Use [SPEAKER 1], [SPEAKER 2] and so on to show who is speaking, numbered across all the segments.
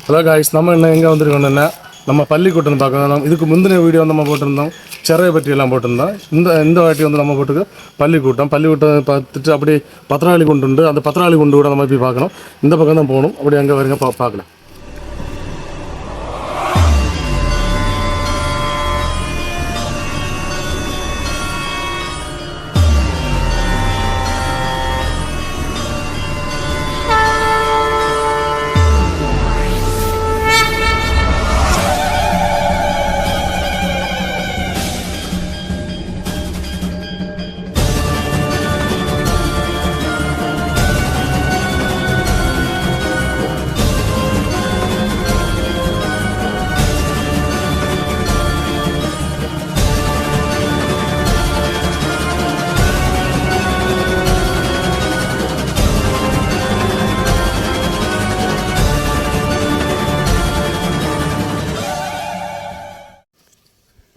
[SPEAKER 1] Hello guys, நம்ம என்ன எங்கே வந்திருக்கோம்னா நம்ம பள்ளிக்கூட்டம் பார்க்கணும். இதுக்கு முந்தின வீடியோ நம்ம போட்டிருந்தோம், சிறையை பற்றியெல்லாம் போட்டிருந்தோம். இந்த வாட்டி வந்து நம்ம போட்டுக்கு பள்ளிக்கூட்டம் பார்த்துட்டு அப்படியே பத்திராளி குண்டு உண்டு, அந்த பத்திராளி குண்டு கூட நம்ம போய் பார்க்கணும். இந்த பக்கம் தான் போகணும். அப்படி அங்கே வருங்க பார்க்கலாம்.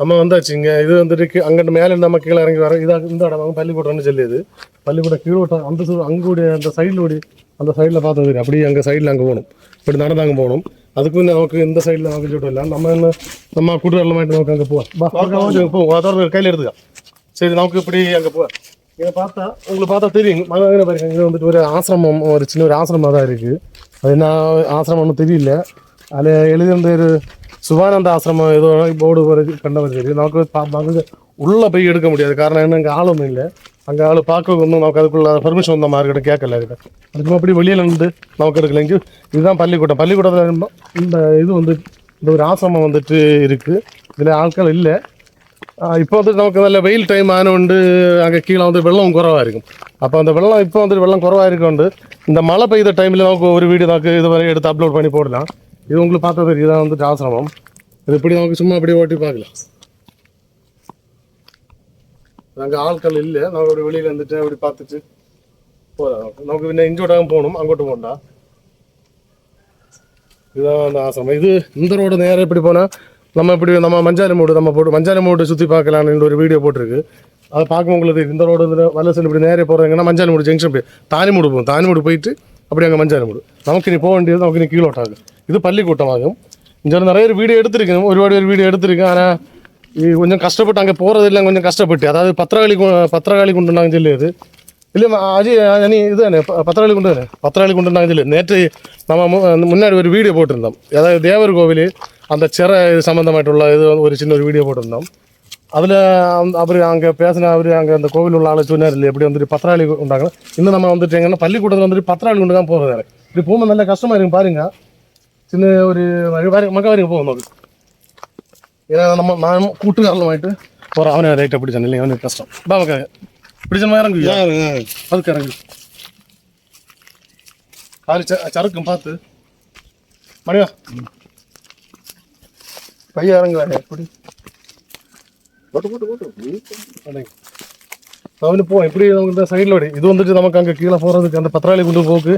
[SPEAKER 1] நம்ம வந்தாச்சுங்க. இது வந்துட்டு அங்கிட்டு மேலே நம்ம கீழே இறங்கி வரோம். இதாக இந்த இடம் அவங்க பள்ளிக்கூடம்னு சொல்லியது. பள்ளிக்கூடம் கீழே விட்டோம். அந்த அங்கூடி அந்த சைடில் ஓடி அந்த சைடில் பார்த்தது தெரியும். அப்படியே அங்கே சைடில் அங்கே போகணும். இப்படி நடந்தாங்க போகணும். அதுக்கு நமக்கு இந்த சைடில் நமக்கு சொல்லிட்டு இல்லை. நம்ம கூட்டுறல மாட்டு நமக்கு அங்கே போவோம். அதோட கையில் எடுத்துக்கா. சரி, நமக்கு இப்படி அங்கே போவேன். இதை பார்த்தா உங்களுக்கு பார்த்தா தெரியும். மகன் பாருங்க, இங்கே வந்துட்டு ஒரு ஆசிரமம், ஒரு சின்ன ஒரு ஆசிரமம் தான் இருக்குது. அது என்ன ஆசிரமம் ஒன்றும் தெரியல. அதில் எழுதியிருந்த ஒரு சுபானந்த ஆசிரமம் ஏதோ போர்டு வரைக்கும் கண்டவர் தெரியும். நமக்கு உள்ளே போய் எடுக்க முடியாது. காரணம் என்ன, அங்கே ஆளும் இல்லை. அங்கே ஆள் பார்க்க ஒன்றும் நமக்கு அதுக்குள்ள பர்மிஷன் வந்த மார்க்கிட்ட கேட்கல. அதுக்கு அப்படி வெளியில் இருந்து நமக்கு எடுக்கல. இங்கே இதுதான் பள்ளிக்கூட்டம். பள்ளிக்கூடத்தில் இந்த இது வந்து இந்த ஒரு ஆசிரமம் வந்துட்டு இருக்குது. இதில் ஆட்கள் இல்லை. இப்போ வந்துட்டு நமக்கு நல்ல வெயில் டைம் ஆனோண்டு அங்கே கீழே வந்து வெள்ளம் குறவாக இருக்கும். அப்போ அந்த வெள்ளம் இப்போ வந்துட்டு வெள்ளம் குறவாக இருக்கோண்டு இந்த மழை பெய்த டைமில் நமக்கு ஒரு வீடியோ நமக்கு இது வரை எடுத்து அப்லோட் பண்ணி போடலாம். இது உங்களுக்கு பார்த்தது இதுதான் வந்துட்டு ஆசிரமம். இது இப்படி நமக்கு சும்மா அப்படியே ஓட்டி பார்க்கலாம். அங்கே ஆட்கள் இல்லை. நமக்கு அப்படி வெளியில் வந்துட்டு அப்படி பார்த்துட்டு போகலாம். நமக்கு இன்னும் இங்கோட்டாக போகணும், அங்கோட்டு போகண்டா. இதுதான் அந்த ஆசிரமம். இது இந்த ரோடு நேரம் இப்படி போனால் நம்ம மஞ்சாலி மூடு சுற்றி பார்க்கலான்னு ஒரு வீடியோ போட்டிருக்கு. அதை பார்க்க உங்களுக்கு இந்த ரோடு வந்து வல்லசல் இப்படி நேரே போகிறீங்கன்னா மஞ்சாலி மூடு ஜங்ஷன் போய் தானிமூடு போகும். தானிமூடு போயிட்டு அப்படி அங்கே மஞ்சாலி மூடு. நமக்கு நீ போக வேண்டியது நமக்கு நீ கீழோட்டாகும். இது பள்ளிக்கூட்டமாகும். இங்கே நிறைய வீடியோ எடுத்திருக்கேன், ஒருபாடு வீடியோ எடுத்திருக்கேன். ஆனால் கொஞ்சம் கஷ்டப்பட்டு அங்கே போகிறது இல்லை, கொஞ்சம் கஷ்டப்பட்டு. அதாவது பத்திரகாளி குண்டு நாங்கள் சொல்லியது இல்லைம்மா அஜய் அனி இது தானே பத்திரகாளி குண்டு நாங்கள் சொல்லி நேற்று நம்ம முன்னாடி ஒரு வீடியோ போட்டிருந்தோம். அதாவது தேவர் கோவில் அந்த சிறை இது சம்மந்தமாയിട്ടുள்ள இது ஒரு சின்ன ஒரு வீடியோ போட்டிருந்தோம். அதில் அவர் அங்கே பேசின அங்கே அந்த கோவில் உள்ள ஆளை சொன்னார் இல்லை, எப்படி வந்துட்டு பத்திராளி உண்டாங்க. இன்னும் நம்ம வந்துட்டு எங்கன்னா பள்ளிக்கூடத்தில் வந்துட்டு பத்திராளி குண்டு தான் போகிறது. வேறு இப்படி போகும்போது நல்ல கஷ்டமாக இருக்கும் பாருங்க. சின்ன ஒரு மக்கள் வரைக்கும் போகும் நமக்கு. ஏன்னா நான் கூட்டுக்காரலமாயிட்டு போகிறேன். அவனை ரைட்டாக பிடிச்சான் இல்லைங்க, அவனுக்கு கஷ்டம். பாக்க பிடிச்ச இறங்கு அதுக்கு இறங்கு காலி சறுக்கும் பார்த்து மணியா பையன் இறங்குவாரு. எப்படி அவனு போவோம். இப்படி நமக்கு இந்த சைடில் ஓடி இது வந்துட்டு நமக்கு அங்கே கீழே போகிறதுக்கு அந்த பத்திராளி குண்டு போக்கு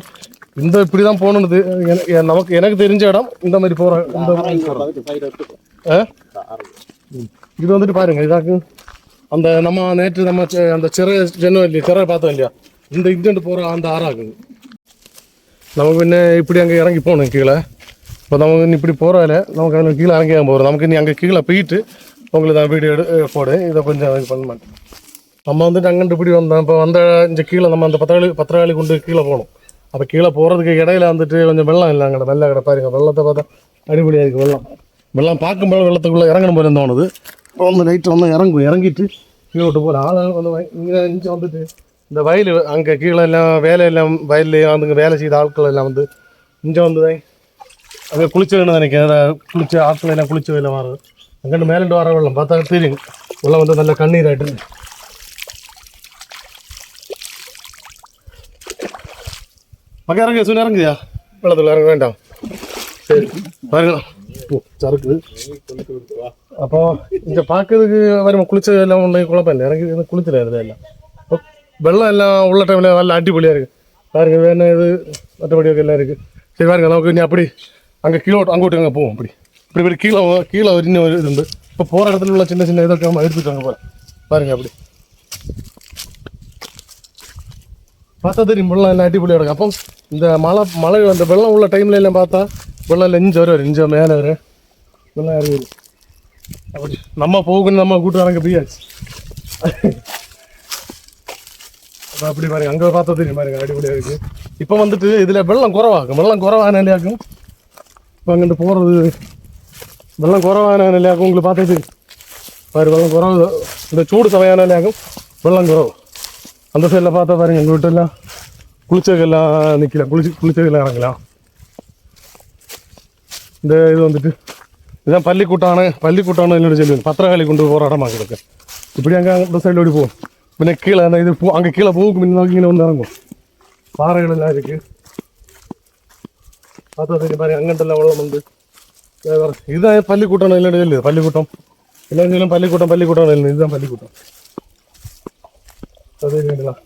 [SPEAKER 1] இந்த இப்படி தான் போகணுது. எனக்கு தெரிஞ்ச இடம் இந்த மாதிரி போகிறேன். இது வந்துட்டு பாருங்க, இதாக்கு அந்த நம்ம நேற்று நம்ம அந்த சிறை ஜென்வம் இல்லையா, சிறை பார்த்தோம் இல்லையா, இந்த இங்கேண்டு போகிற அந்த ஆறாகுது. நமக்கு இன்னும் இப்படி அங்கே இறங்கி போகணும் கீழே. இப்போ நமக்கு இப்படி போகிறதில்ல, நமக்கு அதில் கீழே இறங்கி போகிறோம். நமக்கு நீ அங்கே கீழே போயிட்டு உங்களுக்கு தான் வீடியோ போடு. இதை கொஞ்சம் இது பண்ண மாட்டேன். நம்ம வந்துட்டு அங்கேட்டு இப்படி வந்தோம். இப்போ வந்த இந்த கீழே நம்ம அந்த பத்திரகாளி கொண்டு கீழே போகணும். அப்போ கீழே போகிறதுக்கு இடையில வந்துட்டு கொஞ்சம் வெள்ளம் இல்லை. அங்கே வெள்ளை கடை பாருங்க, வெள்ளத்தை பார்த்தா அடிப்படையாக இருக்குது. வெள்ளம் பார்க்கும்போது வெள்ளத்துக்குள்ளே இறங்கணும் போல தோணுது. இப்போ வந்து நைட்டு வந்து இறங்கிட்டு கீழே விட்டு போகிற ஆள் வந்து இங்கே வந்துட்டு இந்த வயல் அங்கே கீழே எல்லாம் வேலையெல்லாம் வயல்லையும் வந்துங்க வேலை செய்த ஆட்கள் எல்லாம் வந்து இங்கே வந்து அங்கே குளிச்சதுன்னு நினைக்கிறேன். குளிச்ச ஆட்கள் எல்லாம் குளிச்ச வேலை மாறுது. அங்கிட்டு மேலேண்டு வர வெள்ளம் பார்த்தா தெரியும். வெள்ளம் வந்து நல்ல கண்ணீர் ஆகிட்டு மக்கள் இறங்க சொன்ன இறங்குதியா வெள்ளத்தில் இறங்க வேண்டாம். சரி பாருங்க சறுக்குது. அப்போ இங்கே பார்க்கறதுக்கு வரும் குளிச்சது எல்லாம் ஒன்று குழப்பம் இல்லை. இறங்கி குளிச்சல எல்லாம் வெள்ளம் எல்லாம் உள்ள டைமில் நல்லா அடிப்பொலியாக இருக்குது. பாருங்க வேணும் இது மற்றபடியாக எல்லாம் இருக்குது. சரி பாருங்க, நமக்கு நீ அப்படி அங்கே அங்கோட்டு அங்கே போவோம். இப்படி கீழே இன்னும் இது உண்டு. இப்போ போகிற இடத்துல உள்ள சின்ன சின்ன இதற்காக எடுத்துட்டாங்க போகிறேன். பாருங்க அப்படி பார்த்தா தெரியும் வெள்ளம் எல்லாம் அடிப்பொலியாக இருக்கும். அப்போ இந்த மழை அந்த வெள்ளம் உள்ள டைமில் எல்லாம் பார்த்தா வெள்ளம் இல்லை இஞ்சி வரும் இஞ்சி மேலே வரும் வெள்ளம் இறங்கி வரும். அப்படி நம்ம போகணும் நம்ம கூட்டுறாங்க பிரியாச்சு அப்படி பாருங்க அங்கே பார்த்தா தெரியும் பாருங்க அடிப்படையாக இருக்குது. இப்போ வந்துட்டு இதில் வெள்ளம் குறவாகும். வெள்ளம் குறவான நிலையாக்கும். இப்போ அங்கிட்டு போகிறது வெள்ளம் குறவான நிலையாக்கும். உங்களுக்கு பார்த்தா தெரியும் பாரு வெள்ளம் குறவு. இந்த சூடு சமையான நிலையாகும் வெள்ளம் குறவு. அந்த சைடில் பார்த்தா பாருங்க எங்கள் வீட்டெல்லாம் குளிச்சகெல்லாம் நிற்கலாம். குளிச்சகெல்லாம் இறங்கலாம். இந்த இது வந்துட்டு இதுதான் பள்ளிக்கூட்டான என்னோட சொல்லுவேன். பத்திரகாளி கொண்டு போகிற இடமா கிடக்கு. இப்படி அங்கே அந்த சைடில் ஓடி போகும். பின்ன கீழே அந்த இது அங்கே கீழே போகும். முன்னாடி கீழே வந்து இறங்கும். பாறைகள் எல்லாம் இருக்குது. பார்த்தா சரி பாருங்க அங்கண்டெல்லாம் வெள்ளம் வந்து இதுதான் பள்ளிக்கூட்டம் இல்லைன்னு சொல்லு. பள்ளிக்கூட்டம் இல்லைன்னு பள்ளிக்கூட்டம் இல்லை. இதுதான் பள்ளிக்கூட்டம். அதே வேண்டலாம்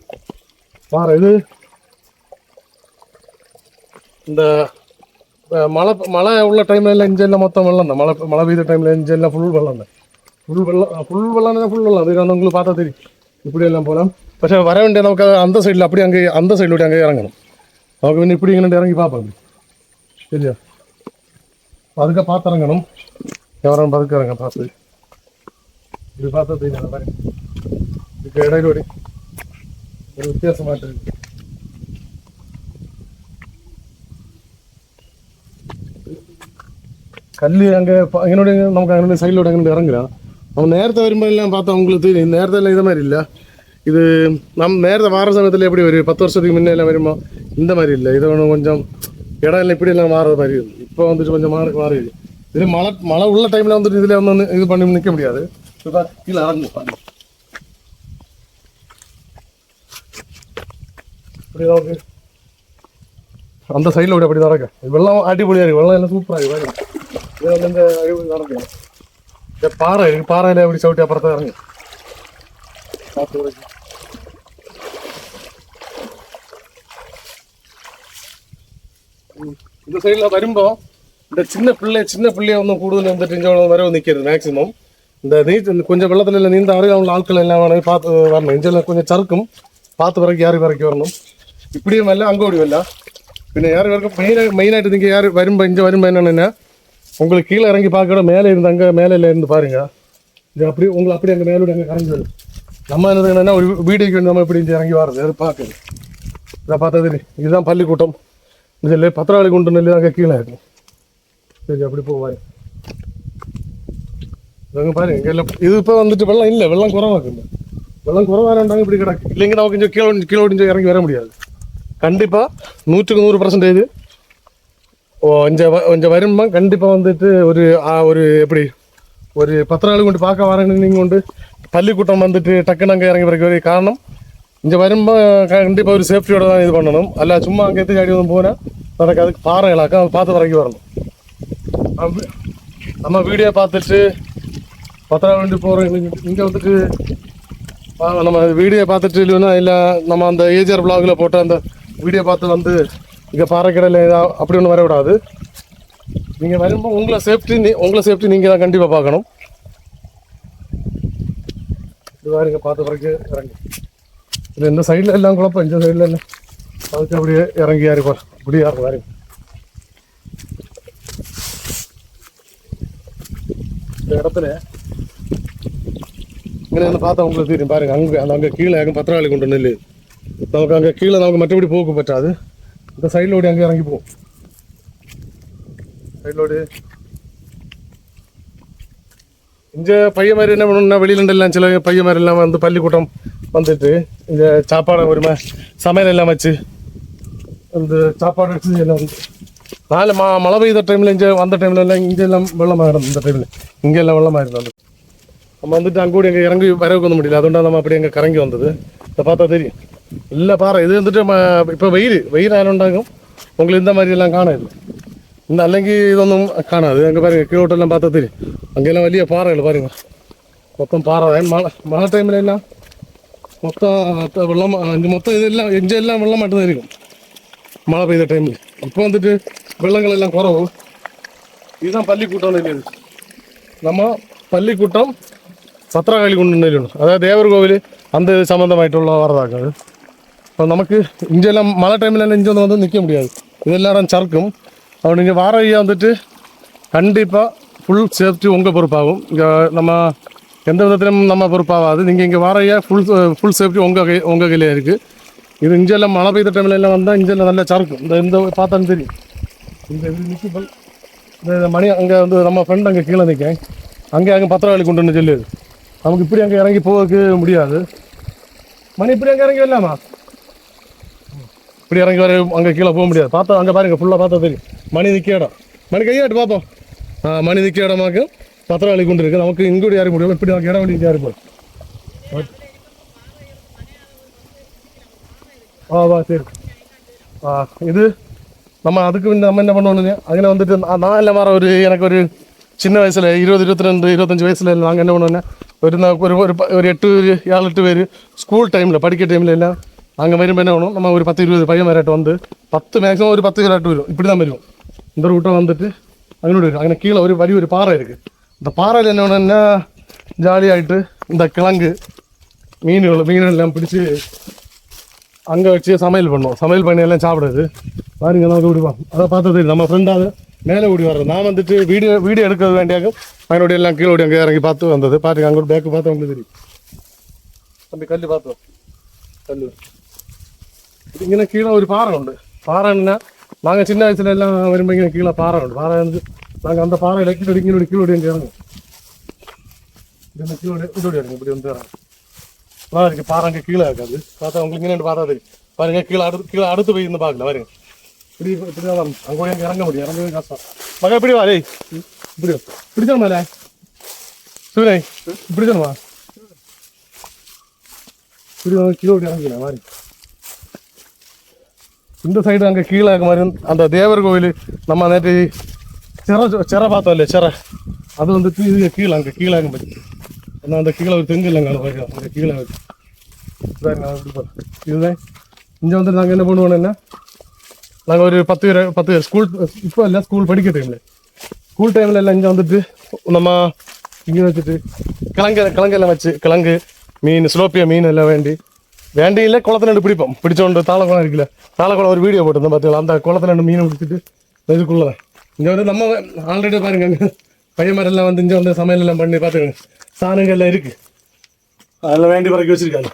[SPEAKER 1] பாறை. இது இந்த மழை உள்ள டைம்ல எல்லாம் இஞ்செல்லாம் மொத்தம் வெள்ளம் தான். மழை பெய்த டைம்ல இஞ்செல்லாம் ஃபுல் வெள்ளம் தான். ஃபுல் வெள்ளம் அது உங்களுக்கு பார்த்தா தெரியும். இப்படி எல்லாம் போகலாம். പക്ഷേ வர வேண்டிய நமக்கு அந்த சைடில் அப்படி அங்கே அந்த சைடில் அங்கே இறங்கணும். நமக்கு പിന്നെ இப்படி இங்கே இறங்கி பார்ப்பாங்க. சரியா அதுக்கு பார்த்து இறங்கணும். எவரும் பதுக்க இறங்க பார்த்து இப்படி பார்த்தா தெரியும். பாருங்க இதுக்கு இடையில ஒரு வித்தியாசமாட்டு இருக்கு. கல் அங்கே எங்களோட நமக்கு அங்கே சைடிலோட அங்கே இறங்குறான். அவன் நேரத்தை வரும்போது எல்லாம் பார்த்தா அவங்களுக்கு தெரியும். நேரத்தில் இது மாதிரி இல்லை. இது நேரத்தை வார சமயத்தில் எப்படி வரும் 10 வருஷத்துக்கு முன்னே எல்லாம் வருமா இந்த மாதிரி இல்லை. இது ஒன்று கொஞ்சம் இடம் இல்லை இப்படி எல்லாம் மாறுற மாதிரி இருக்குது. இப்போ வந்துட்டு கொஞ்சம் மாறிடுது. இது மழை உள்ள டைமில் வந்துட்டு இதில் வந்து இது பண்ணி நிற்க முடியாது. கீழே இறங்கும் இப்படி அந்த சைடில் விட அப்படி நடக்க வெள்ளம் அடிப்பொழியாக இருக்குது. வெள்ளம் எல்லாம் சூப்பராக இருக்குது. இது வந்து இந்த அடிப்பொழி நடக்கும். இந்த பாறை இருக்குது. பாறையில் எப்படி சவுட்டி அப்புறத்தான் இறங்கு பார்த்து. இந்த சைடில் வரும்போது இந்த சின்ன பிள்ளைய ஒன்றும் கூடுதல் வந்துட்டு இங்கே வரவு நிற்கிறது. மேக்ஸிமம் இந்த கொஞ்சம் வெள்ளத்தில் இல்லை நீந்த அவங்க ஆட்கள் எல்லாம் வேணும் பார்த்து வரணும். இஞ்செல்லாம் கொஞ்சம் சறுக்கும் பார்த்து வரைக்கும் யார் வரைக்கும் வரணும். இப்படியும் வரல அங்கே ஓடி வரல. பின்ன யார் வரைக்கும் மெயினாகிட்டு நீங்கள் யார் வரும்போது என்னென்னா உங்களுக்கு கீழே இறங்கி பார்க்க மேலே இருந்து அங்கே மேலே இருந்து பாருங்க. இது அப்படி உங்களை அப்படி அங்கே மேலோட அங்கே கரைஞ்சி வரும். நம்ம என்னன்னா ஒரு வீடியோக்கு நம்ம இப்படி இறங்கி வர்றது அது பார்க்குது. இதை பார்த்தது இதுதான் பள்ளிக்கூட்டம். இதில் பத்திராளி குண்டு நெல் அங்கே கீழே இருக்கும். சரி அப்படி போவாரு பாருங்க இங்கே இல்லை. இது இப்போ வந்துட்டு வெள்ளம் இல்லை. வெள்ளம் குறவாக்குங்க. வெள்ளம் குறவாண்டாங்க இப்படி கிடக்கு. இல்லைங்க நமக்கு கொஞ்சம் கீழே இறங்கி வர முடியாது. கண்டிப்பாக 100க்கு 100% கொஞ்சம் வருமா கண்டிப்பாக வந்துட்டு ஒரு எப்படி ஒரு 10 நாள் கொண்டு பார்க்க வரேன்னு நீங்கள் கொண்டு பள்ளிக்கூட்டம் வந்துட்டு டக்குன்னு அங்கே இறங்கி வரைக்கும் காரணம் இங்கே வரும்போது கண்டிப்பாக ஒரு சேஃப்டியோட தான் இது பண்ணணும். அல்ல சும்மா அங்கே எடுத்து அடி வந்து போனால் எனக்கு அதுக்கு பாறைகளாக்க அதை பார்த்து வரைக்கும் வரணும். நம்ம வீடியோ பார்த்துட்டு 10 நாள் வேண்டி போகிறோம். இங்கே வந்துட்டு நம்ம வீடியோ பார்த்துட்டு இல்லைன்னா இல்லை நம்ம அந்த ஏஜிஆர் பிளாகில் போட்ட அந்த வீடியோ பார்த்து வந்து இங்கே பாறைக்கடையில் அப்படி ஒன்றும் வர விடாது. நீங்கள் வரும்போது உங்களை சேஃப்டி நீங்கள் தான் கண்டிப்பாக பார்க்கணும். இது மாதிரி இங்கே பார்த்து வரைக்கும் இறங்கி இல்லை இந்த சைடில் எல்லாம் குழப்பம். இந்த சைடில் எல்லாம் அதுக்கு அப்படியே இறங்கி யாருப்பார் அப்படியே யாரும் வரைக்கும் இந்த இடத்துல இங்கே என்ன பார்த்தா உங்களுக்கு தெரியும் பாருங்க. அங்கே கீழே பத்திராளி கொண்டு நெல் நமக்கு அங்கே கீழே நமக்கு மற்றபடி போக பற்றாது. இந்த சைடிலோடி அங்கே இறங்கி போகும். சைடிலோடு இங்கே பையன் மாதிரி என்ன பண்ணணும்னா வெளியிலண்டெல்லாம் சில பையன் மாதிரி எல்லாம் வந்து பள்ளிக்கூட்டம் வந்துட்டு இந்த சாப்பாடு ஒரு சமையல் எல்லாம் வச்சு அந்த சாப்பாடு வச்சு எல்லாம் வந்து மழை பெய்த டைமில் இங்கே வந்த டைமில் எல்லாம் இங்கே எல்லாம் வெள்ளமாகிடும். இந்த டைமில் இங்கே எல்லாம் வெள்ளமாகிடும். அந்த நம்ம வந்துட்டு அங்கே கூட எங்கே இறங்கி வரவுக்கு வந்து முடியல. அதுകൊണ്ടാണ് நம்ம அப்படி எங்கே கறங்கி வந்தது. இதை பார்த்தா தெரியும் இல்லை பாறை. இது வந்துட்டு இப்போ வெயில் ஆயிருந்தாகும் உங்களுக்கு இந்த மாதிரி எல்லாம் காணாது. இந்த அல்லெങ്കിൽ ഇതൊന്നും കാണാതെ அங்கே பாருங்க கீழோட்டெல்லாம் பார்த்தா தெரியும். அங்கெல்லாம் വലിയ பாறைகள் பாருங்க. மொத்தம் பாறை மழை டைமில் எல்லாம் மொத்தம் வெள்ளம் மொத்தம் இதெல்லாம் எஞ்செல்லாம் வெள்ளம் மட்டும்தான் இருக்கும் மழை பெய்த டைமில். இப்போ வந்துட்டு வெள்ளங்கள் எல்லாம் குறவு. இதுதான் பள்ளிக்கூட்டம் நெல். நம்ம பள்ளிக்கூட்டம் பத்திரகாளி குண்டு நெல் அதாவது தேவர் கோவில் அந்த சம்மந்தமாയിട്ടുള്ള வரதாக்காது. இப்போ நமக்கு இங்கெல்லாம் மழை டைமில் இங்கே வந்து நிற்க முடியாது. இதெல்லாம் சறுக்கும். அவன் நீங்கள் வார ஐயா வந்துட்டு கண்டிப்பாக ஃபுல் சேஃப்டி உங்கள் பொறுப்பாகும். இங்கே நம்ம எந்த விதத்திலும் நம்ம பொறுப்பாகாது. நீங்கள் இங்கே வார ஐயா ஃபுல் சேஃப்டி உங்கள் கையிலே இருக்குது. இது இங்கெல்லாம் மழை பெய்த டைமில் எல்லாம் வந்தால் இங்கெல்லாம் நல்லா சறுக்கும். இந்த பார்த்தாலும் தெரியும். இந்த இது நிற்கும் இந்த மணி அங்கே வந்து நம்ம ஃப்ரெண்ட் அங்கே கீழே நிற்கேன். அங்கே பத்திரவாளி கொண்டு வந்து சொல்லுது. நமக்கு இப்படி அங்கே இறங்கி போக முடியாது. மணி இப்படி அங்கே இறங்கி வரலாமா? இப்படி இறங்கி வர அங்கே கீழே போக முடியாது. பார்த்தா அங்கே பாருங்க ஃபுல்லாக பார்த்தா தெரியும். மணி நிற்க இடம். மணி கையாட்டு பார்ப்போம். மணி நிற்க இடமாக்கு பத்திரவாளி கொண்டு இருக்குது. நமக்கு இங்கூட யாரும் முடியும். இப்படி நமக்கு இடம் வழி யாரும் போகும். வா சரி. இது நம்ம அதுக்கு நம்ம என்ன பண்ணணும்னு அதில் வந்துட்டு நான் இல்லை வர எனக்கு ஒரு சின்ன வயசில் 20, 22, 25 வயசில் நாங்கள் என்ன பண்ணுவோன்னா ஒரு 8 பேர் ஸ்கூல் டைமில் படிக்கிற டைமில் எல்லாம் நாங்கள் வரும்போது என்ன பண்ணுவோம், நம்ம ஒரு 10, 20 பையன் விளையாட்டு வந்து 10 மேக்ஸிமம் ஒரு 10 விளையாட்டு வரும். இப்படி தான் வருவோம். இந்த ரூட்டை வந்துட்டு அங்கே இருக்குது. அங்கே கீழே ஒரு பாறை இருக்குது. இந்த பாறையில் என்ன பண்ணுன்னா ஜாலியாகிட்டு இந்த கிழங்கு மீன் எல்லாம் பிடிச்சி அங்கே வச்சு சமையல் பண்ணுவோம். சமையல் பண்ணி எல்லாம் சாப்பிடுறது பாருங்க. நமக்கு விடுவோம். அதை பார்த்தது நம்ம ஃப்ரெண்டாக மேலே ஓடி வர்றது. நான் வந்துட்டு வீடியோ எடுக்கிறது வேண்டியாக அவனுடைய எல்லாம் கீழே ஓடி அங்கே இறங்கி பார்த்து வந்தது. பாருங்க அங்கே ஒரு பேக்கு பார்த்து உங்களுக்கு தெரியும். தம்பி கல் பார்த்தோம். கல் இங்கே கீழே ஒரு பாறை உண்டு. பாறைன்னா நாங்கள் சின்ன வயசுல எல்லாம் வரும்போது இங்கே கீழே பாறை உண்டு. பாறை வந்து நாங்கள் அந்த பாறை இலக்கிட்டு கீழோடி அங்கே இறங்கும். கீழோடி இறங்கும். இப்படி வந்து இறங்கும். நல்லா இருக்கு. பாறை அங்கே கீழே இருக்காது. பார்த்தா உங்களுக்கு இங்கே பார்த்தா தெரியும். பாருங்க கீழே அடுத்து போய் இருந்து பார்க்கல. பாருங்க இப்படிதான் வரும். அங்கே கூட இறங்க முடியும். இறங்கவே கஷ்டம். மகா இப்படி வா. டேய் இப்படி பிடிச்சோம் மேலே சூரை பிடிச்சோமா இப்படி கீழே இறங்கினேன். மாதிரி இந்த சைடு அங்கே கீழே இருக்க மாதிரி அந்த தேவர் கோவில் நம்ம நேற்று சிறை பார்த்தோம் இல்லையா, சிறை அது வந்துட்டு இது கீழே அங்கே கீழே ஆகும் பற்றி ஆனால் அந்த கீழே ஒரு தெங்கு இல்லைங்க. அங்கே கீழே இதுதான் இங்கே வந்து நாங்கள் என்ன பண்ணுவோன்னா நாங்கள் ஒரு 10 பேர் ஸ்கூல் இப்போ இல்லை ஸ்கூல் படிக்கிற டைமில் ஸ்கூல் டைமில் எல்லாம் இங்கே வந்துட்டு நம்ம இங்கே வச்சுட்டு கிழங்கெல்லாம் வச்சு கிழங்கு மீன் சிலோப்பியா மீன் எல்லாம் வேண்டி இல்லை குளத்துல பிடிப்போம். பிடிச்சோண்டு தாளக்குளம் இருக்குல்ல, தாளக்குளம் ஒரு வீடியோ போட்டிருந்தோம் பார்த்தீங்களா. அந்த குளத்துல மீன் பிடிச்சிட்டு இதுக்குள்ளதான் இங்கே வந்து நம்ம ஆல்ரெடி பாருங்க பையன் மாதிரிலாம் வந்து இங்கே வந்து சமையல் எல்லாம் பண்ணி பார்த்துக்கோங்க. சாணங்கள் எல்லாம் இருக்குது. அதெல்லாம் வேண்டி பறக்கி வச்சுருக்காங்க.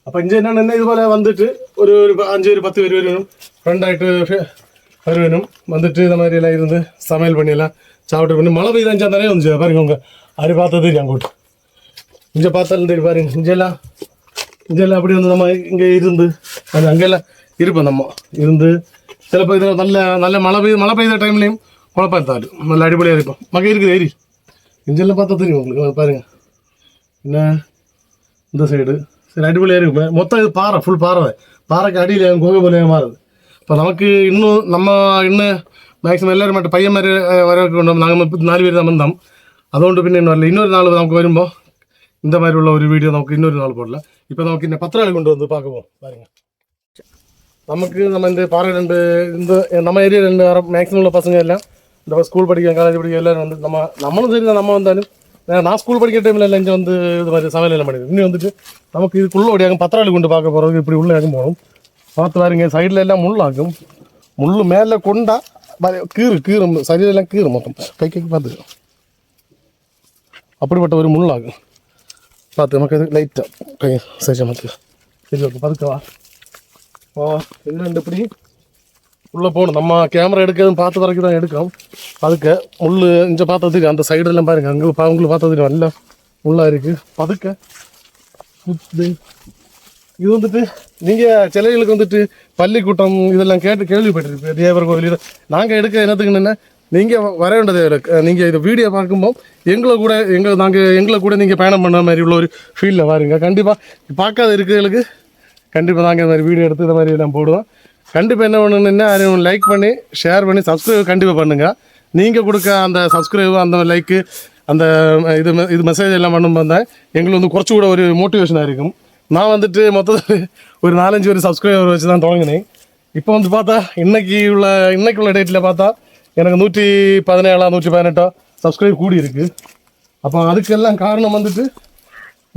[SPEAKER 1] அப்போ இங்கே என்னென்ன இது போல் வந்துட்டு ஒரு 5 பேர் 10 பேர் வேணும் ஃப்ரெண்டாகிட்டு வருவேணும் வந்துட்டு இந்த மாதிரி எல்லாம் இருந்து சமையல் பண்ணியெல்லாம் சாப்பிட்டு பண்ணி மழை பெய்தான் நிறைய வந்துச்சு. பாருங்க உங்க அப்படி பார்த்தது தெரியும். அங்கோட்டு இங்கே பார்த்தாலும் தெரியும். பாருங்க இங்கெல்லாம் அப்படி வந்து நம்ம இங்கே இருந்து அது அங்கெல்லாம் இருப்போம். நம்ம இருந்து சிலப்போ இதில் நல்ல மழை பெய்த டைம்லேயும் குழப்பம் இருந்தாலும் நல்ல அடிப்படையாக இருப்போம். மகை இருக்குது ஏரி இங்கெல்லாம் பார்த்தா தெரியும் உங்களுக்கு. பாருங்க என்ன இந்த சைடு சரி அடிப்படையாக இருக்கும். மொத்தம் இது பாறை ஃபுல் பாறைக்கு அடியில் கோகை போல மாறுது. இப்போ நமக்கு இன்னும் மேக்ஸிமம் எல்லோரும் மட்டும் பையன் மாதிரி வர கொண்டு நாங்கள் 4 பேர் தான் வந்தோம். അതുകൊണ്ട് പിന്നെ இன்னொரு நாள் நமக்கு വരുമ്പോൾ இந்த மாதிரி உள்ள ஒரு வீடியோ நமக்கு இன்னொரு நாள் போடல. இப்போ நமக்கு இந்த பத்திராளி கொண்டு வந்து பார்க்குவோம். பாருங்க நமக்கு நம்ம இந்த பாறை இந்த நம்ம ஏரியா 2 மேக்ஸிமம் உள்ள பசங்க எல்லாம் இந்த ஸ்கூல் படிக்க காலேஜ் படிக்க எல்லாரும் வந்து நம்மளும் சரி தான். நம்ம வந்தாலும் நான் ஸ்கூல் படிக்கிற டைமில் எல்லாம் இங்கே வந்து இது மாதிரி சமையல் எல்லாம் பண்ணிடுது. இன்னும் வந்துட்டு நமக்கு இதுக்குள்ளே ஓடியாகும் பத்திராளி கொண்டு பார்க்க போகிறதுக்கு இப்படி உள்ளே ஆகும் போகணும். பார்த்து பாருங்க சைடில் எல்லாம் முள்ளாகும். முள் மேலே கொண்டா கீறும் சைடிலெல்லாம் கீறும் மொத்தம் கைக்கு பார்த்து அப்படிப்பட்ட ஒரு முள்ளாகும். பார்த்து நமக்கு லைட்டாக கை சரி நமக்கு சரி ஓகே பதுக்கவா இது 2 இப்படி உள்ளே போகணும். நம்ம கேமரா எடுக்கிறதும் பார்த்து வரைக்கும் தான் எடுக்கிறோம். அதுக்கு முள் இங்கே பார்த்ததுக்கு அந்த சைடெல்லாம் பாருங்கள் அங்கே உங்களுக்கு பார்த்ததுக்கு நல்லா முள்ளாக இருக்குது. பதுக்க இது வந்துட்டு நீங்கள் சிலைகளுக்கு வந்துட்டு பள்ளிக்கூட்டம் இதெல்லாம் கேள்விப்பட்டிருப்பீங்க. தேவர் கோவில் நாங்கள் எடுக்க என்னத்துக்குன்னா நீங்கள் வர வேண்டியது. நீங்கள் இதை வீடியோ பார்க்கும்போது எங்களை கூட நீங்கள் பயணம் பண்ண மாதிரி உள்ள ஒரு ஃபீல்டில் பாருங்க. கண்டிப்பாக பார்க்காத இருக்கிறவங்களுக்கு கண்டிப்பாக நாங்கள் இந்த மாதிரி வீடியோ எடுத்து இந்த மாதிரி எல்லாம் போடுவோம். கண்டிப்பாக என்ன பண்ணணுன்னா அதை லைக் பண்ணி ஷேர் பண்ணி சப்ஸ்கிரைப் கண்டிப்பாக பண்ணுங்கள். நீங்கள் கொடுக்க அந்த சப்ஸ்கிரைபு அந்த லைக்கு அந்த இது மெசேஜ் எல்லாம் பண்ணும்போது தான் எங்களுக்கு வந்து കുറച്ചുകൂടെ ஒரு மோட்டிவேஷனாக இருக்கும். நான் வந்துட்டு மொத்தத்தில் ஒரு 4-5 பேர் சப்ஸ்கிரைபர் வச்சு தான் தொடங்கினேன். இப்போ வந்து பார்த்தா இன்னைக்குள்ள டேட்டில் பார்த்தா எனக்கு 117 118 சப்ஸ்கிரைப் கூடி இருக்குது. அப்போ அதுக்கெல்லாம் காரணம் வந்துட்டு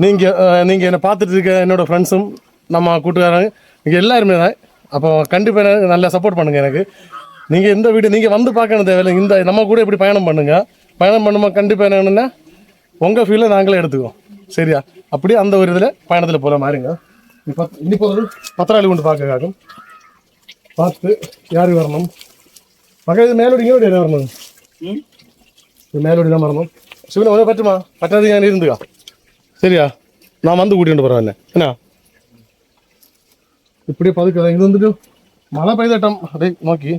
[SPEAKER 1] நீங்கள் என்னை பார்த்துட்டு இருக்க என்னோடய ஃப்ரெண்ட்ஸும் நம்ம கூட்டுக்காரங்க நீங்கள் எல்லாருமே தான். அப்போ கண்டிப்பாக நல்லா சப்போர்ட் பண்ணுங்கள் எனக்கு. நீங்கள் இந்த வீடியோ நீங்கள் வந்து பார்க்கணும் தேவையில்லை. இந்த நம்ம கூட இப்படி பயணம் பண்ணுங்க. பயணம் பண்ணும்போது கண்டிப்பாக என்னன்னா உங்கள் ஃபீலை நாங்களே எடுத்துக்குவோம். சரியா? அப்படியே அந்த ஒரு இதில் பயணத்தில் போகிற மாதிரிங்க. இப்போ ஒரு பத்திராளி கொண்டு பார்க்க பார்த்து யார் வரணும் மகா. இது மேலோடி இங்கே என்ன வரணும்? இது மேலோடி தான் வரணும். சிவனை உடனே பറ്റുமா? பറ്റാது ഞാൻ இருந்துக்கா. சரியா? நான் வந்து கூட்டிகிட்டு போகிறேன் என்ன இப்படியே பதுக்க. இது வந்துட்டு மழை பெய்த டைம் அப்படியே நோக்கி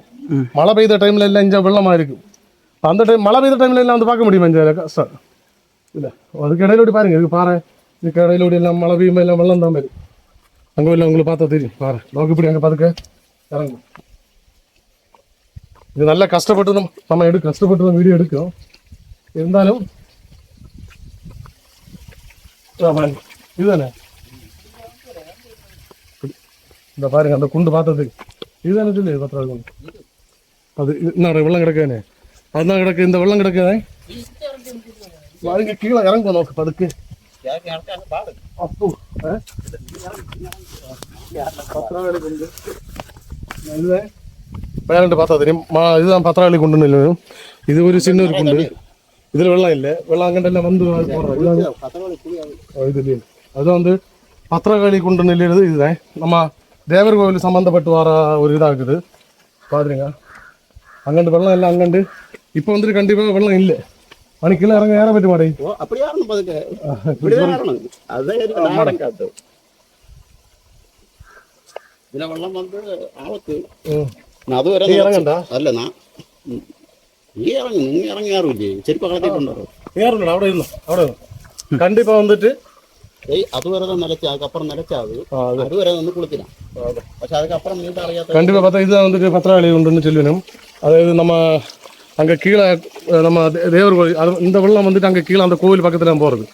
[SPEAKER 1] மழை பெய்த டைமில் எல்லாம் இங்கே வெள்ளமாக இருக்குது. அந்த டைம் மழை பெய்த டைமில் எல்லாம் வந்து பார்க்க முடியுமா? இங்கே கஷ்டம் இல்லை. அதுக்கு இடையிலோடி பாருங்க, இதுக்கு பாரு, இதுக்கு இடையிலோடி எல்லாம் மழை பெய்யும்போது எல்லாம் வெள்ளம் தான் மாதிரி அங்கே இல்லை. உங்களுக்கு பார்த்தா தெரியும் பாரு. நோக்கி இப்படி அங்கே பதுக்க இறங்கும். இது நல்லா கஷ்டப்பட்டு நம்ம கஷ்டப்பட்டு தான் வீடியோ எடுக்கிறோம். இருந்தாலும் இதுதானே இந்த பாருங்க அந்த குண்டு பார்த்தது இதுதானே சொல்லி 10 குண்டு. அது என்ன வெள்ளம் கிடக்கானே அதுதான் கிடக்கு. இந்த வெள்ளம் கிடக்குதே பாருங்க. கீழே இறங்குவோம் நோக்கு பதுக்கு. அப்போ இதுதான் பேரண்ட் பார்த்தா தெரியும். இதுதான் பத்திராளி குண்டுன்னு இல்லை. இது ஒரு சின்ன ஒரு குண்டு. இதில் வெள்ளம் இல்லை. வெள்ளம் அங்கண்டெல்லாம் வந்து போடுறோம். இது இல்லை. அதுதான் வந்து பத்திரகாளி குண்டு நெல்லிடுது. இதுதான் நம்ம தேவர் கோவில் சம்மந்தப்பட்டு வர ஒரு இதாகுது. பாருங்க அங்கண்டு வெள்ளம் இல்லை. அங்கண்டு இப்போ வந்துட்டு கண்டிப்பாக வெள்ளம் இல்லை. மணி கீழே இறங்க ஏற பற்றி மாட்டேன். இறங்கண்டா அல்ல അവിടെ ഇരുന്നു கண்டிப்பா வந்துட்டு
[SPEAKER 2] அதுவரை தான் நினைச்சு அதுக்கப்புறம் நினைச்சாது அதுவரை வந்து குளிக்கலாம். പക്ഷെ அதுக்கப்புறம் நீண்ட அறியாத
[SPEAKER 1] கண்டிப்பா பார்த்தா இதுதான் வந்துட்டு பத்திராளி உண்டுன்னு சொல்லணும். அதாவது நம்ம அங்கே கீழே நம்ம தேவர் கோவில் அது இந்த வெள்ளம் வந்துட்டு அங்கே கீழே அந்த கோவில் பக்கத்தில் தான் போகிறது.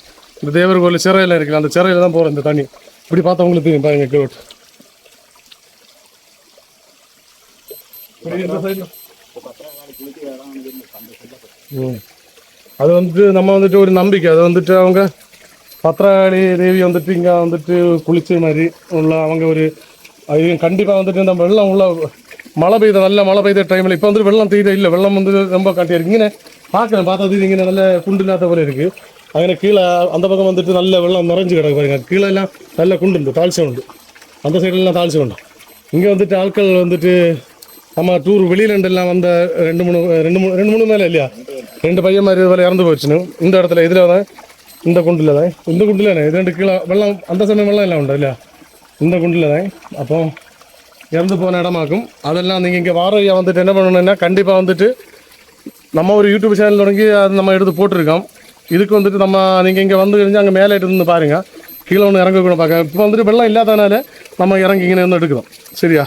[SPEAKER 1] இந்த தேவர் கோவில் சிறையில் இருக்குல்ல அந்த சிறையில் தான் போகிறோம். இந்த தண்ணி இப்படி பார்த்தவங்களுக்கு தெரியும் பாருங்க. கீழே அது வந்துட்டு நம்ம வந்துட்டு ஒரு நம்பிக்கை. அது வந்துட்டு அவங்க பத்திராளி தேவி வந்துட்டு இங்கே வந்துட்டு குளிச்ச மாதிரி உள்ள அவங்க ஒரு அது கண்டிப்பாக வந்துட்டு இந்த வெள்ளம் உள்ள மழை பெய்த நல்ல மழை பெய்த டைமில் இப்போ வந்துட்டு வெள்ளம் பெய்த இல்லை. வெள்ளம் வந்து ரொம்ப காட்டியாக இருக்குது. இங்கே பார்க்குறேன் பார்த்தது இங்கே நல்ல குண்டு இல்லாத போல இருக்குது. அங்கே கீழே அந்த பக்கம் வந்துட்டு நல்ல வெள்ளம் நிறைஞ்சு கிடக்கு பாருங்க. கீழே எல்லாம் நல்ல குண்டு உண்டு, தாழ்ச்சி உண்டு. அந்த சைடுலாம் தாழ்ச்சி உண்டு. இங்கே வந்துட்டு ஆட்கள் வந்துட்டு நம்ம டூர் வெளியிலண்டெல்லாம் வந்த ரெண்டு மூணு மேலே இல்லையா 2 பையன் மாதிரி இதுவரை இறந்து போச்சுன்னு இந்த இடத்துல. இதில் தான் இந்த குண்டில் தான் இந்த குண்டில் தான் இது 2 கீழே வெள்ளம் அந்த சமயம் வெள்ளம் எல்லாம் உண்டு இல்லையா இந்த குண்டில் தான். அப்போ இறந்து போன இடமாக்கும். அதெல்லாம் நீங்கள் இங்கே வாரையா வந்துட்டு என்ன பண்ணணுன்னா கண்டிப்பாக வந்துட்டு நம்ம ஒரு யூடியூப் சேனல் தொடங்கி அது நம்ம எடுத்து போட்டிருக்கோம். இதுக்கு வந்துட்டு நம்ம நீங்கள் இங்கே வந்து தெரிஞ்சு அங்கே மேலே இருந்து பாருங்கள். கீழே ஒன்று இறங்கக்கூட பார்க்க. இப்போ வந்துட்டு வெள்ளம் இல்லாதனால நம்ம இறங்கி இங்கே வந்து எடுக்கிறோம். சரியா?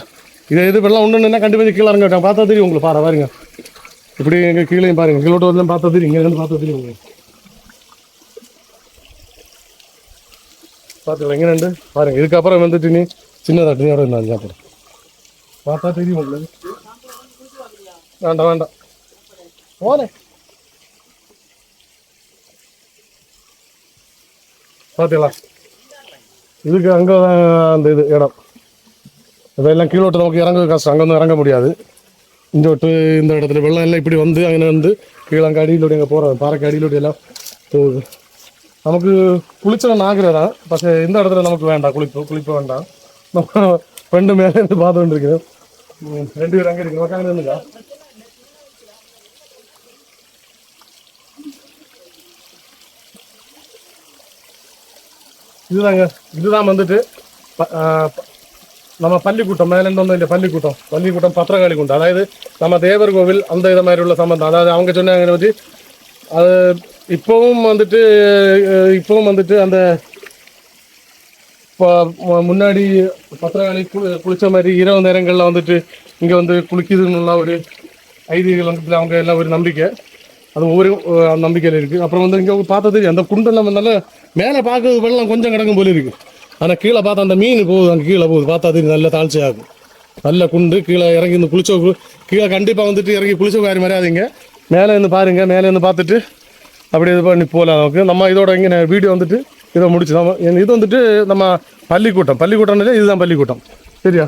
[SPEAKER 1] இது வெள்ளம் ஒன்றுன்னா கண்டிப்பாக கீழே இறங்க விட்டாங்க. பார்த்தா தெரியும் உங்களுக்கு பாருங்க. இப்படி எங்கள் கீழேயும் பாருங்கள். கீழோட்டு வந்து பார்த்தா தெரியும். இங்கே இருந்து பார்த்தா தெரியும் உங்களுக்கு. பார்த்துக்கலாம் எங்கே ரெண்டு பாருங்க. இதுக்கப்புறம் வந்துட்டு நீ சின்னதாக நீரோட இருந்தாங்க அப்புறம் பார்த்தா தெரியும் உங்களுக்கு. வேண்டாம் போனே பார்த்தீங்களா? இதுக்கு அங்கே அந்த இது இடம் இதெல்லாம் கீழோட்டு நமக்கு இறங்க கஷ்டம். அங்கே வந்து இறங்க முடியாது. இந்த விட்டு இந்த இடத்துல வெள்ளம் எல்லாம் இப்படி வந்து அங்கே வந்து கீழே அங்கே அடியிலோடு எங்கே போகிறோம் பாறைக்கு அடியிலோடு எல்லாம் போகுது. நமக்கு குளிச்சவன் ஆகிறதான். പക്ഷേ இந்த இடத்துல நமக்கு வேண்டாம். குளிப்ப வேண்டாம். நம்ம ரெண்டு மேலே இருந்து பார்த்துட்டு இருக்கிறோம். 2 பேர் அங்கே இருக்கு. அங்கே இருந்துக்கா இதுதான் வந்துட்டு நம்ம பள்ளிக்கூட்டம் மேலேருந்து ஒன்றும் இல்லை. பள்ளிக்கூட்டம் பத்திரகாளி குண்டு. அதாவது நம்ம தேவர் கோவில் அந்த இதை மாதிரி உள்ள சம்பந்தம். அதாவது அவங்க சொன்னாங்க வச்சு அது இப்போவும் வந்துட்டு அந்த இப்போ முன்னாடி பத்திரகாளி குளிச்ச மாதிரி இரவு நேரங்களில் வந்துட்டு இங்கே வந்து குளிக்குதுன்னுள்ள ஒரு ஐதீகள் வந்துட்டு அவங்க எல்லாம் ஒரு நம்பிக்கை. அது ஒவ்வொரு நம்பிக்கையில் இருக்குது. அப்புறம் வந்து இங்கே பார்த்தது அந்த குண்டெல்லாம் நல்லா மேலே பார்க்கறது வெள்ளம் கொஞ்சம் கிடக்கும் போல இருக்குது. ஆனால் கீழே பார்த்தா அந்த மீன் போகுது. அங்கே கீழே போகுது. பார்த்தா அது நல்ல தாழ்ச்சியாகும். நல்ல குண்டு. கீழே இறங்கி இந்த குளிச்ச கீழே கண்டிப்பாக வந்துட்டு இறங்கி குளிச்ச காரி மாதிரியாதீங்க. மேலே இருந்து பாருங்கள். மேலே இருந்து பார்த்துட்டு அப்படி இது பண்ணி போகலாம். நமக்கு நம்ம இதோட இங்கே வீடியோ வந்துட்டு இதை முடிச்சு நம்ம இது வந்துட்டு நம்ம பள்ளிக்கூட்டம் இதுதான் பள்ளிக்கூட்டம். சரியா?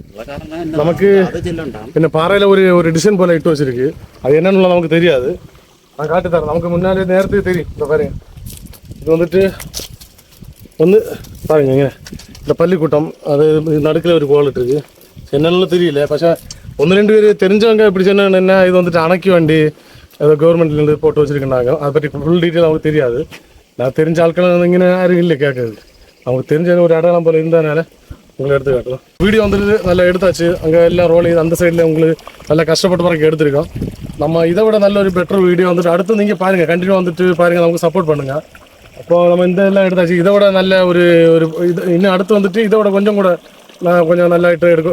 [SPEAKER 2] உள்ள காரணம் என்ன?
[SPEAKER 1] நமக்கு
[SPEAKER 2] அது செல்லண்டாம்.
[SPEAKER 1] பின்ன பாறையில் ஒரு டிசைன் போல் இட்டு வச்சிருக்கு. அது என்னன்னு நமக்கு தெரியாது. நான் காட்டி தரேன். நமக்கு முன்னாடி நேரத்துக்கு தெரியும். இந்த பாருங்க, இது வந்துட்டு பாருங்க இந்த பள்ளிக்கூட்டம். அது நடுக்கில் ஒரு கோல் இருக்கு. என்னன்னு தெரியல. പക്ഷേ 1-2 பேர் தெரிஞ்சவங்க இப்படி சொன்ன என்ன இது வந்துட்டு அணைக்கி வண்டி ஏதோ கவர்மெண்ட்லேருந்து போட்டு வச்சிருக்கேன்னாங்க. அதை பற்றி ஃபுல் டீட்டெயில் அவங்களுக்கு தெரியாது. நான் தெரிஞ்ச ஆட்கள் இங்கே யாரும் இல்லை கேட்குறது. அவங்க தெரிஞ்ச ஒரு அடையாளம் போல் இருந்ததுனால உங்களை எடுத்து காட்டுறோம். வீடியோ வந்துட்டு நல்லா எடுத்தாச்சு. அங்கே எல்லாம் ரோலையும் அந்த சைடில் உங்களுக்கு நல்லா கஷ்டப்பட்டு பிறகு எடுத்திருக்கோம். நம்ம இதை விட நல்ல ஒரு பெட்டர் வீடியோ வந்துட்டு அடுத்து நீங்கள் பாருங்கள், கண்டினியூ வந்துட்டு பாருங்கள், நமக்கு சப்போர்ட் பண்ணுங்கள். அப்போது நம்ம இந்த எல்லாம் எடுத்தாச்சு. இதை விட நல்ல ஒரு இது இன்னும் அடுத்து வந்துட்டு இதை விட கொஞ்சம் கூட நான் கொஞ்சம் நல்லா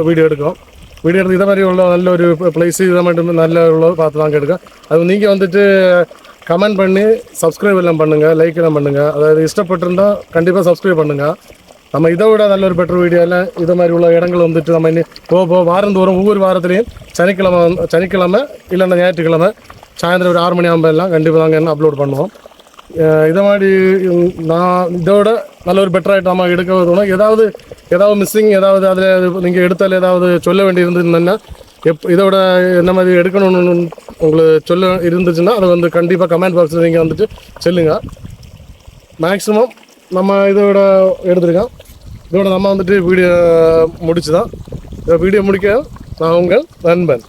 [SPEAKER 1] வீடியோ எடுக்கும். வீடியோ எடுத்து இதை மாதிரி உள்ள நல்ல ஒரு பிளேஸு இதை மட்டும் நல்ல உள்ள பார்த்து வாங்க எடுக்கும். அது நீங்கள் வந்துட்டு கமெண்ட் பண்ணி சப்ஸ்கிரைப் எல்லாம் பண்ணுங்கள், லைக் எல்லாம் பண்ணுங்கள். அதாவது இஷ்டப்பட்டிருந்தால் கண்டிப்பாக சப்ஸ்கிரைப் பண்ணுங்கள். நம்ம இதை விட நல்ல ஒரு பெட்டர் வீடியோவில் இதை மாதிரி உள்ள இடங்கள் வந்துட்டு நம்ம இன்னும் போக வாரந்தோறும் ஒவ்வொரு வாரத்துலேயும் சனிக்கிழமை இல்லைன்னா ஞாயிற்றுக்கிழமை சாயந்தரம் ஒரு 6 மணி ஆகும்போதெல்லாம் கண்டிப்பாக நாங்கள் என்ன அப்லோட் பண்ணுவோம். இதை மாதிரி நான் இதோட நல்ல ஒரு பெட்டராகிட்டு நம்ம எடுக்க தோணும். ஏதாவது மிஸ்ஸிங் ஏதாவது அதில் நீங்கள் எடுத்தால் ஏதாவது சொல்ல வேண்டி இருந்ததுன்னா இதோட என்ன மாதிரி எடுக்கணும்னு உங்களுக்கு சொல்ல இருந்துச்சுன்னா அதை வந்து கண்டிப்பாக கமெண்ட் பாக்ஸில் நீங்கள் வந்துட்டு சொல்லுங்கள். மேக்ஸிமம் நம்ம இதோட எடுத்துருக்கோம். இதோட நம்ம வந்துட்டு வீடியோ முடிச்சு தான். வீடியோ முடிக்க நான் உங்கள் நண்பன்.